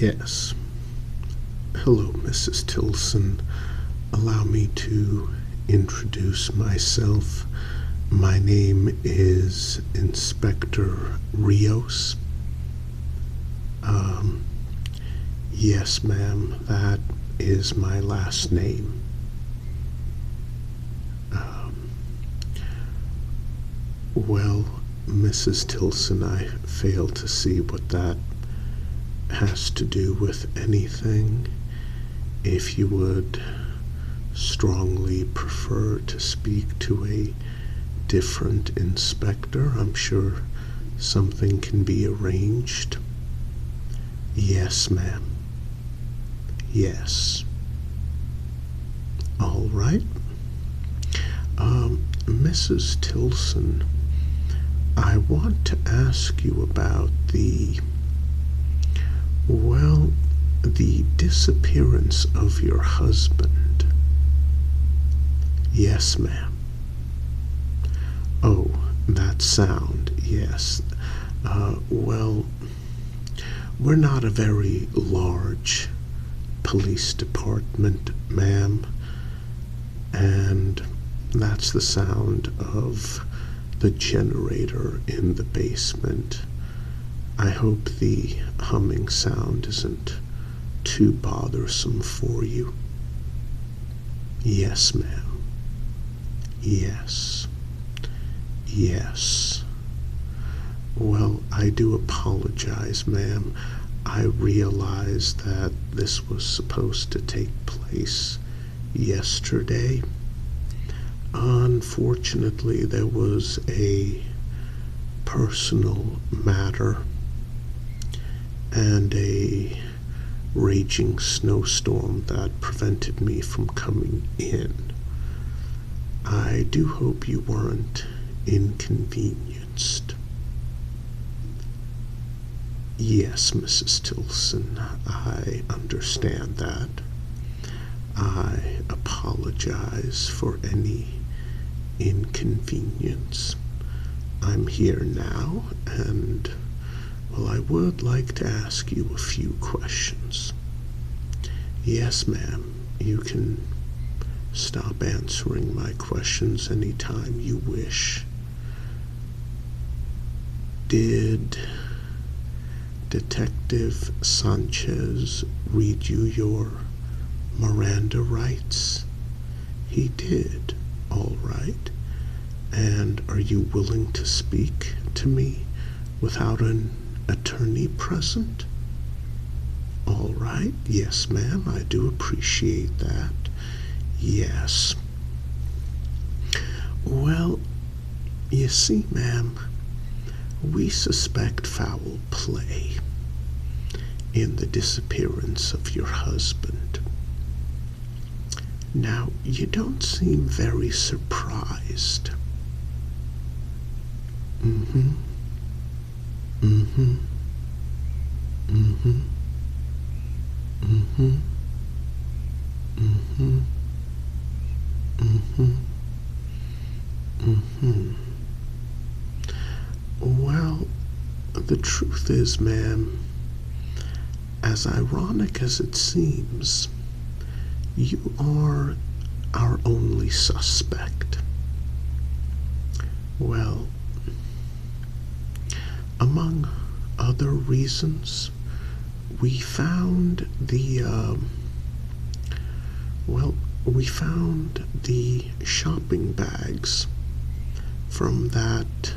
Yes. Hello, Mrs. Tilson. Allow me to introduce myself. My name is Inspector Rios. Yes, ma'am, that is my last name. Well, Mrs. Tilson, I fail to see what that has to do with anything. If you would strongly prefer to speak to a different inspector, I'm sure something can be arranged. Yes, ma'am. Yes. All right. Mrs. Tilson, I want to ask you about the disappearance of your husband. Yes, ma'am. Oh, that sound, yes. Well, we're not a very large police department, ma'am, and that's the sound of the generator in the basement. I hope the humming sound isn't too bothersome for you. Yes, ma'am. Yes. Yes. Well, I do apologize, ma'am. I realize that this was supposed to take place yesterday. Unfortunately, there was a personal matter and a raging snowstorm that prevented me from coming in. I do hope you weren't inconvenienced. Yes, Mrs. Tilson, I understand that. I apologize for any inconvenience. I'm here now, and, well, I would like to ask you a few questions. Yes, ma'am, you can stop answering my questions anytime you wish. Did Detective Sanchez read you your Miranda rights? He did, all right. And are you willing to speak to me without an attorney present? All right. Yes, ma'am, I do appreciate that. Yes. Well, you see, ma'am, we suspect foul play in the disappearance of your husband. Now, you don't seem very surprised. Mm-hmm. Mm-hmm. Mm-hmm. Mm-hmm. Mm-hmm. Mm-hmm. Mm-hmm. Well, the truth is, ma'am, as ironic as it seems, you are our only suspect. Well, among other reasons, we found we found the shopping bags from that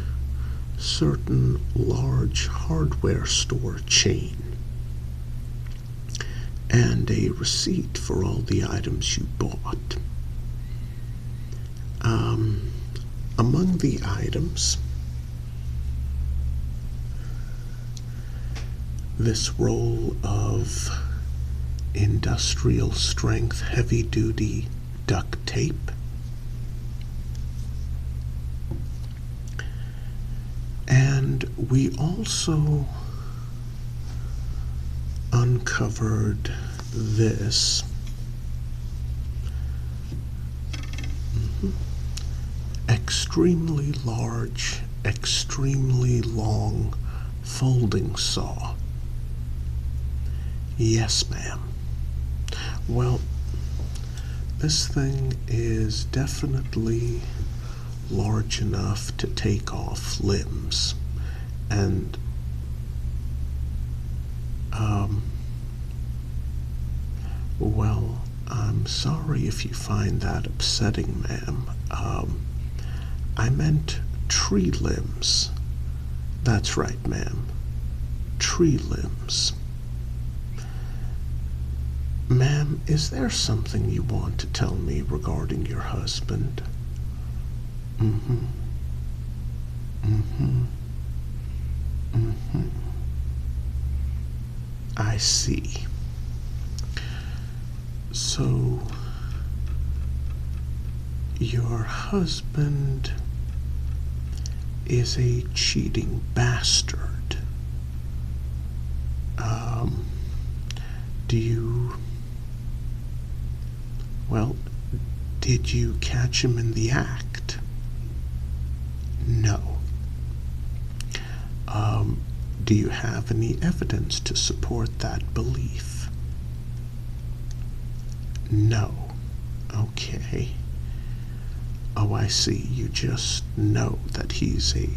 certain large hardware store chain, and a receipt for all the items you bought. Among the items, this roll of industrial strength heavy duty duct tape, and we also uncovered this. Extremely large, extremely long folding saw. Yes, ma'am. Well, this thing is definitely large enough to take off limbs. And, well, I'm sorry if you find that upsetting, ma'am. I meant tree limbs. That's right, ma'am. Tree limbs. Ma'am, is there something you want to tell me regarding your husband? Mm-hmm. Mm-hmm. Mm-hmm. I see. So, your husband is a cheating bastard. Do you... Well, did you catch him in the act? No. Do you have any evidence to support that belief? No. Okay. Oh, I see. You just know that he's a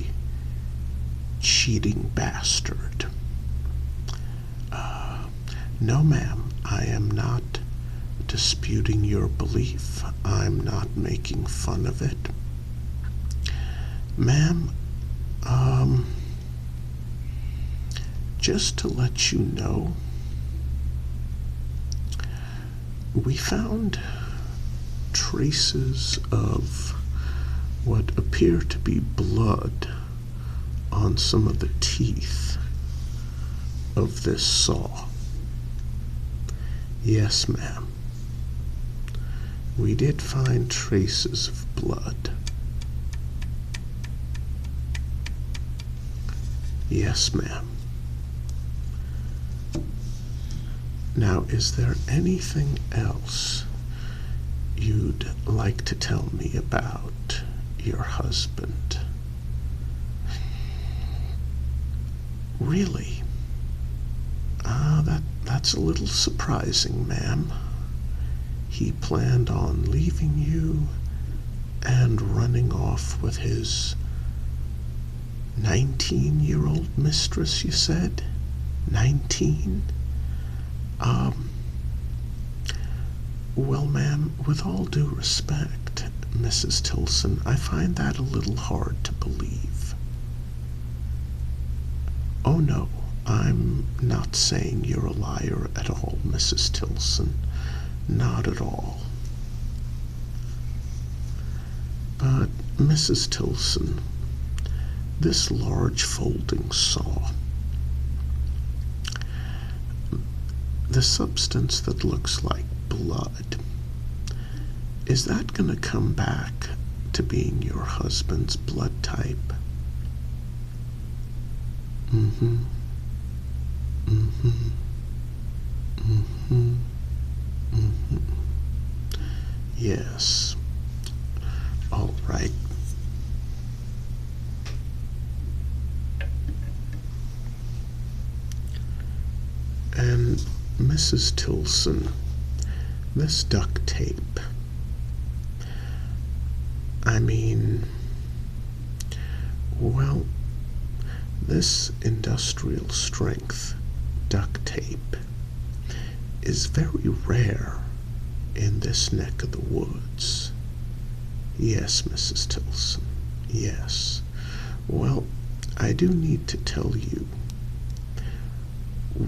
cheating bastard. No, ma'am, I am not disputing your belief. I'm not making fun of it. Ma'am, just to let you know, we found traces of what appear to be blood on some of the teeth of this saw. Yes, ma'am. We did find traces of blood. Yes, ma'am. Now, is there anything else you'd like to tell me about your husband? Really? That's a little surprising, ma'am. He planned on leaving you and running off with his 19-year-old mistress, you said? 19? Well, ma'am, with all due respect, Mrs. Tilson, I find that a little hard to believe. Oh, no, I'm not saying you're a liar at all, Mrs. Tilson. Not at all. But, Mrs. Tilson, this large folding saw, the substance that looks like blood, is that going to come back to being your husband's blood type? Mm-hmm. Mm-hmm. Mm-hmm. Mm-hmm. Yes. All right. And Mrs. Tilson, this duct tape, I mean, well, this industrial strength duct tape is very rare in this neck of the woods. Yes, Mrs. Tilson, yes. Well, I do need to tell you,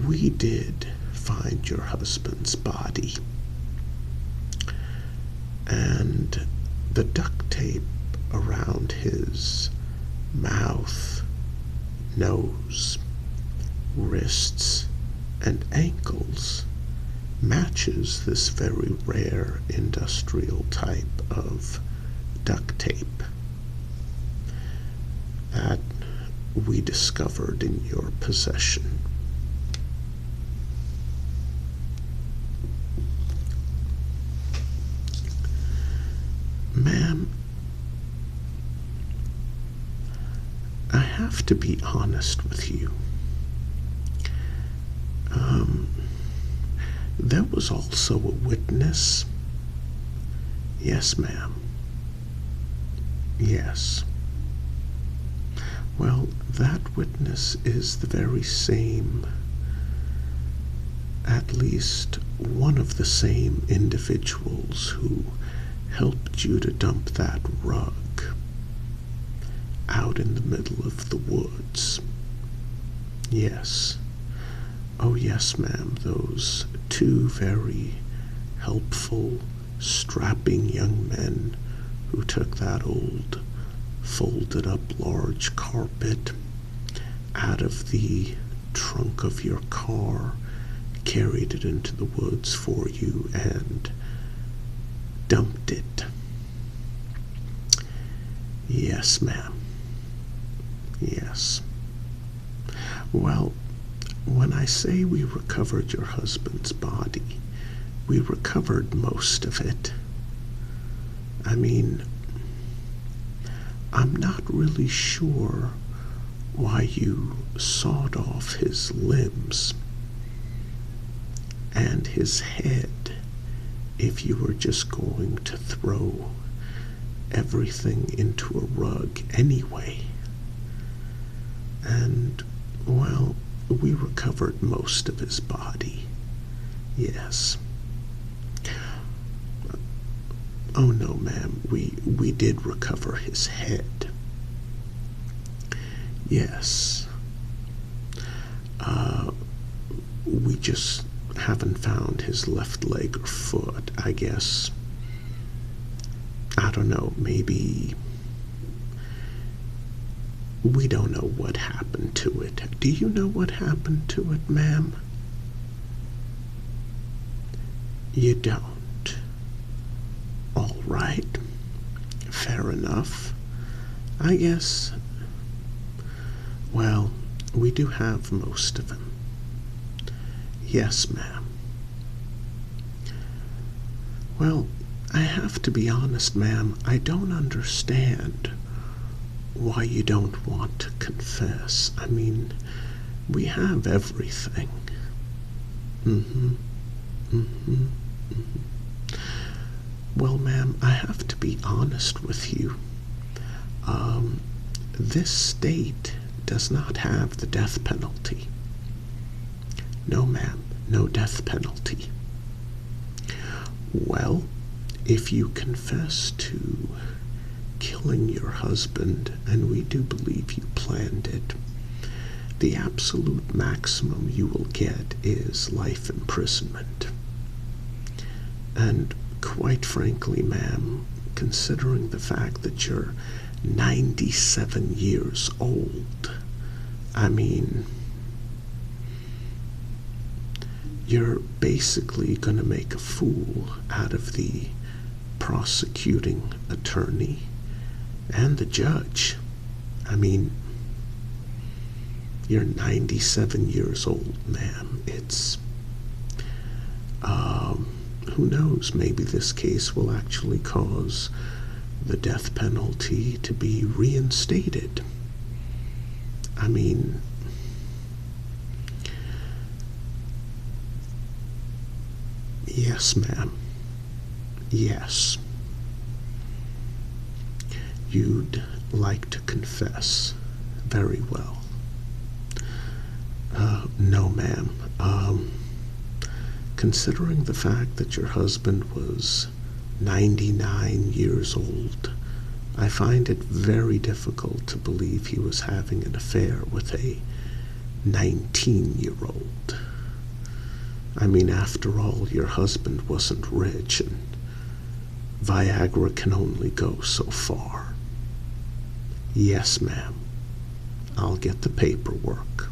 we did find your husband's body, and the duct tape around his mouth, nose, wrists, and ankles matches this very rare industrial type of duct tape that we discovered in your possession. Ma'am, I have to be honest with you. There was also a witness. Yes, ma'am. Yes. Well, that witness is the very same, at least one of the same individuals who helped you to dump that rug out in the middle of the woods. Yes. Oh, yes, ma'am, those two very helpful, strapping young men who took that old, folded-up large carpet out of the trunk of your car, carried it into the woods for you, and dumped it. Yes, ma'am. Yes. Well, when I say we recovered your husband's body, we recovered most of it. I mean, I'm not really sure why you sawed off his limbs and his head if you were just going to throw everything into a rug anyway. And, well, we recovered most of his body. Yes. Oh, no, ma'am, we did recover his head. Yes. We just haven't found his left leg or foot, I guess. I don't know, maybe we don't know what happened to it. Do you know what happened to it, ma'am? You don't. All right. Fair enough. I guess, well, we do have most of him. Yes, ma'am. Well, I have to be honest, ma'am, I don't understand why you don't want to confess. I mean, we have everything. Well, ma'am, I have to be honest with you. This state does not have the death penalty. No, ma'am, no death penalty. Well, if you confess to killing your husband, and we do believe you planned it, the absolute maximum you will get is life imprisonment. And quite frankly, ma'am, considering the fact that you're 97 years old, I mean, you're basically going to make a fool out of the prosecuting attorney and the judge. I mean, you're 97 years old, ma'am. It's, who knows, maybe this case will actually cause the death penalty to be reinstated. I mean, yes, ma'am. Yes. You'd like to confess. Very well. No, ma'am. Considering the fact that your husband was 99 years old, I find it very difficult to believe he was having an affair with a 19-year-old. I mean, after all, your husband wasn't rich, and Viagra can only go so far. Yes, ma'am. I'll get the paperwork.